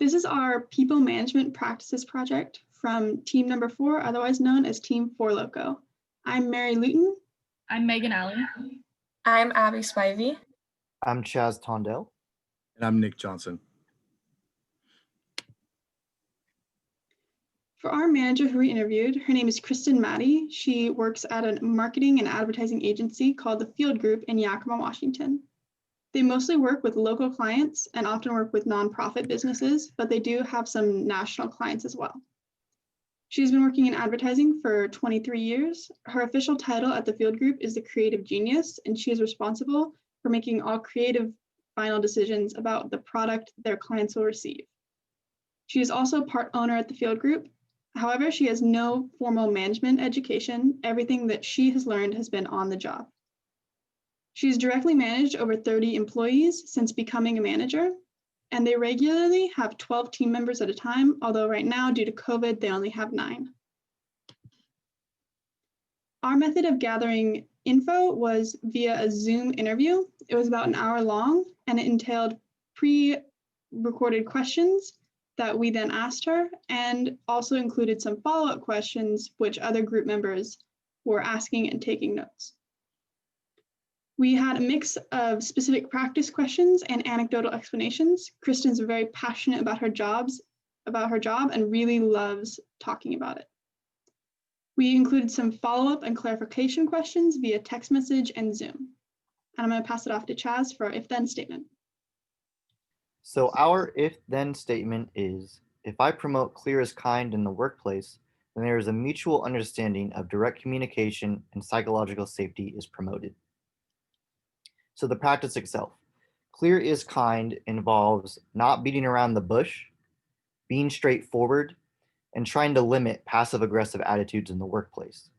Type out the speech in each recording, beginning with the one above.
This is our People Management Practices project from team number 4, otherwise known as Team 4 Loco. I'm Mary Luton. I'm Megan Alley. I'm Abby Spivey. I'm Chaz Tondell. And I'm Nick Johnson. For our manager who we interviewed, her name is Kristen Maddie. She works at a marketing and advertising agency called the Field Group in Yakima, Washington. They mostly work with local clients and often work with nonprofit businesses, but they do have some national clients as well. She's been working in advertising for 23 years. Her official title at the Field Group is the Creative Genius, and she is responsible for making all creative final decisions about the product their clients will receive. She is also part owner at the Field Group. However, she has no formal management education. Everything that she has learned has been on the job. She's directly managed over 30 employees since becoming a manager, and they regularly have 12 team members at a time, although right now, due to COVID, they only have 9. Our method of gathering info was via a Zoom interview. It was about an hour long, and it entailed pre-recorded questions that we then asked her, and also included some follow-up questions which other group members were asking and taking notes. We had a mix of specific practice questions and anecdotal explanations. Kristen's very passionate about her job and really loves talking about it. We included some follow-up and clarification questions via text message and Zoom. And I'm going to pass it off to Chaz for our if-then statement. So our if-then statement is, if I promote clear as kind in the workplace, then there is a mutual understanding of direct communication and psychological safety is promoted. So the practice itself, clear is kind involves not beating around the bush, being straightforward, and trying to limit passive-aggressive attitudes in the workplace.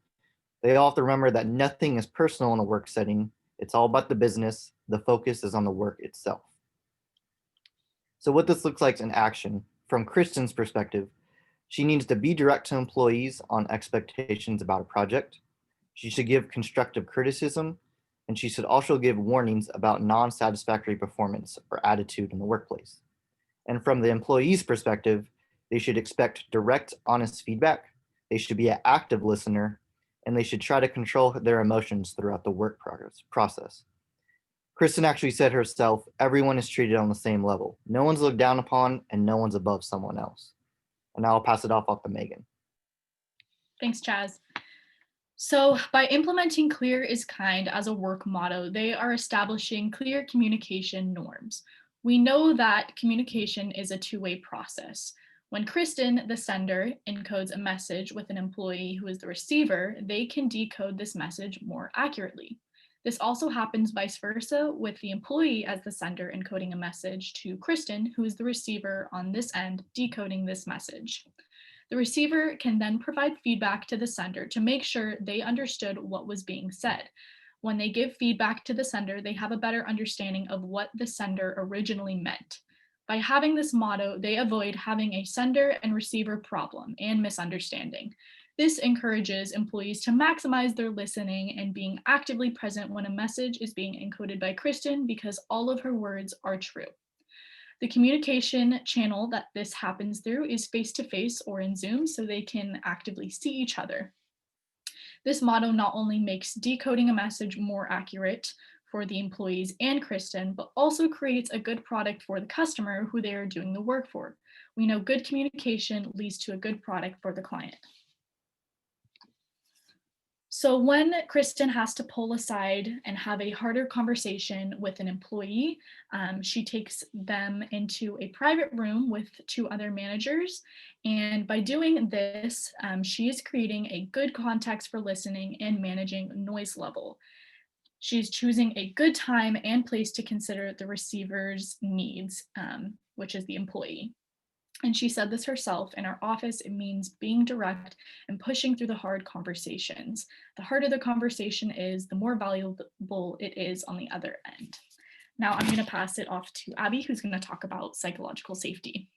They all have to remember that nothing is personal in a work setting. It's all about the business. The focus is on the work itself. So what this looks like in action, from Kristen's perspective, she needs to be direct to employees on expectations about a project. She should give constructive criticism, and she should also give warnings about non-satisfactory performance or attitude in the workplace. And from the employee's perspective, they should expect direct, honest feedback. They should be an active listener, and they should try to control their emotions throughout the work process. Kristen actually said herself, everyone is treated on the same level. No one's looked down upon and no one's above someone else. And now I'll pass it off to Megan. Thanks, Chaz. So by implementing clear is kind as a work motto, they are establishing clear communication norms. We know that communication is a two-way process. When Kristen, the sender, encodes a message with an employee who is the receiver, they can decode this message more accurately. This also happens vice versa with the employee as the sender encoding a message to Kristen, who is the receiver on this end, decoding this message. The receiver can then provide feedback to the sender to make sure they understood what was being said. When they give feedback to the sender, they have a better understanding of what the sender originally meant. By having this motto, they avoid having a sender and receiver problem and misunderstanding. This encourages employees to maximize their listening and being actively present when a message is being encoded by Kristen because all of her words are true. The communication channel that this happens through is face-to-face or in Zoom, so they can actively see each other. This motto not only makes decoding a message more accurate for the employees and Kristen, but also creates a good product for the customer who they are doing the work for. We know good communication leads to a good product for the client. So when Kristen has to pull aside and have a harder conversation with an employee, she takes them into a private room with 2 other managers. And by doing this, she is creating a good context for listening and managing noise level. She's choosing a good time and place to consider the receiver's needs, which is the employee. And she said this herself, in our office, it means being direct and pushing through the hard conversations. The harder the conversation is, the more valuable it is on the other end. Now I'm going to pass it off to Abby, who's going to talk about psychological safety.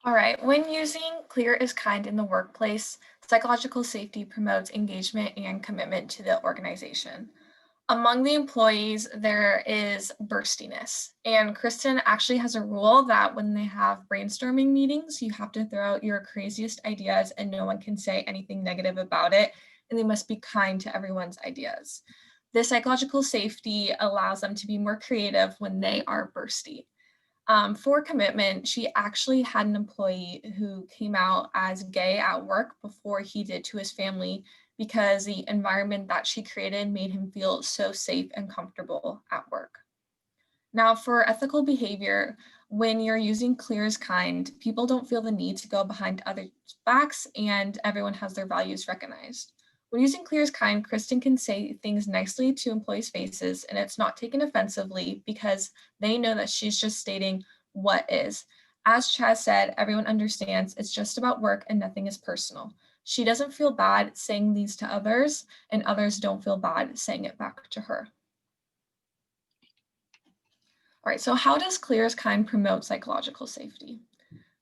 All right, when using clear is kind in the workplace, psychological safety promotes engagement and commitment to the organization. Among the employees, there is burstiness. And Kristen actually has a rule that when they have brainstorming meetings, you have to throw out your craziest ideas and no one can say anything negative about it. And they must be kind to everyone's ideas. This psychological safety allows them to be more creative when they are bursty. For commitment, she actually had an employee who came out as gay at work before he did to his family because the environment that she created made him feel so safe and comfortable at work. Now, for ethical behavior, when you're using clear as kind, people don't feel the need to go behind others' backs and everyone has their values recognized. When using clear as kind, Kristen can say things nicely to employees' faces and it's not taken offensively because they know that she's just stating what is. As Chaz said, everyone understands it's just about work and nothing is personal. She doesn't feel bad saying these to others and others don't feel bad saying it back to her. All right, so how does clear as kind promote psychological safety?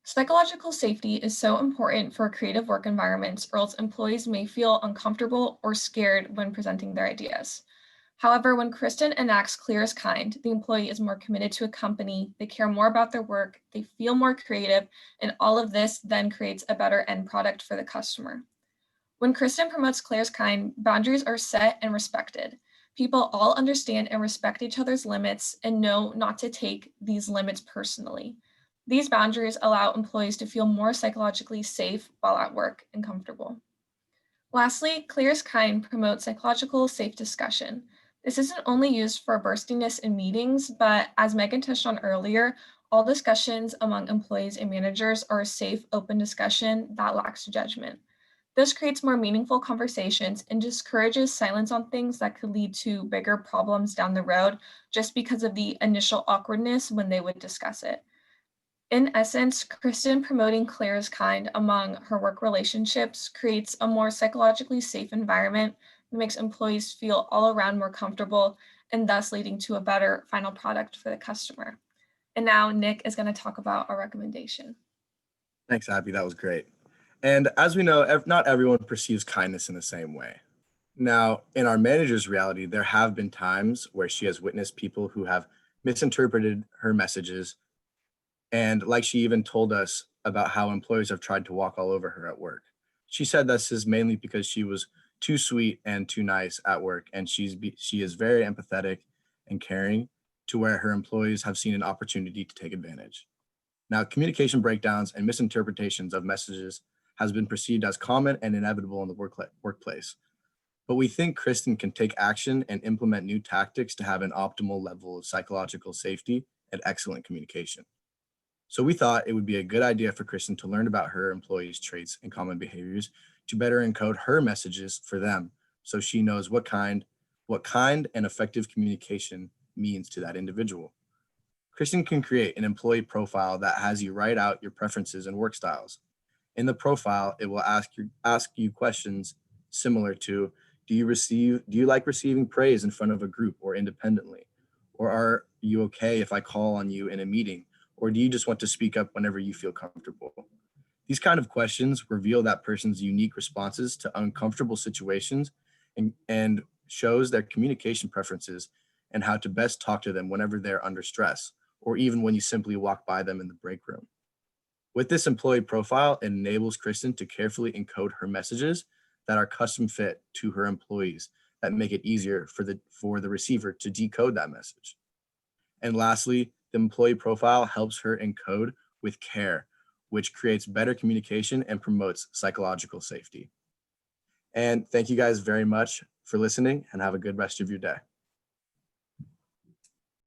Psychological safety is so important for creative work environments or else employees may feel uncomfortable or scared when presenting their ideas. However, when Kristen enacts clear as kind, the employee is more committed to a company, they care more about their work, they feel more creative, and all of this then creates a better end product for the customer. When Kristen promotes clear as kind, boundaries are set and respected. People all understand and respect each other's limits and know not to take these limits personally. These boundaries allow employees to feel more psychologically safe while at work and comfortable. Lastly, clear as kind promotes psychological safe discussion. This isn't only used for burstiness in meetings, but as Megan touched on earlier, all discussions among employees and managers are a safe, open discussion that lacks judgment. This creates more meaningful conversations and discourages silence on things that could lead to bigger problems down the road just because of the initial awkwardness when they would discuss it. In essence, Kristen promoting clear as kind among her work relationships creates a more psychologically safe environment that makes employees feel all around more comfortable and thus leading to a better final product for the customer. And now Nick is going to talk about our recommendation. Thanks, Abby. That was great. And as we know, not everyone perceives kindness in the same way. Now, in our manager's reality, there have been times where she has witnessed people who have misinterpreted her messages. And like she even told us about how employees have tried to walk all over her at work. She said this is mainly because she was too sweet and too nice at work. And she is very empathetic and caring to where her employees have seen an opportunity to take advantage. Now, communication breakdowns and misinterpretations of messages has been perceived as common and inevitable in the workplace. But we think Kristen can take action and implement new tactics to have an optimal level of psychological safety and excellent communication. So we thought it would be a good idea for Kristen to learn about her employees' traits and common behaviors to better encode her messages for them so she knows what kind and effective communication means to that individual. Kristen can create an employee profile that has you write out your preferences and work styles. In the profile, it will ask you questions similar to, do you like receiving praise in front of a group or independently? Or are you okay if I call on you in a meeting? Or do you just want to speak up whenever you feel comfortable? These kind of questions reveal that person's unique responses to uncomfortable situations and shows their communication preferences and how to best talk to them whenever they're under stress, or even when you simply walk by them in the break room. With this employee profile, it enables Kristen to carefully encode her messages that are custom fit to her employees that make it easier for the receiver to decode that message. And lastly, the employee profile helps her encode with care, which creates better communication and promotes psychological safety. And thank you guys very much for listening and have a good rest of your day.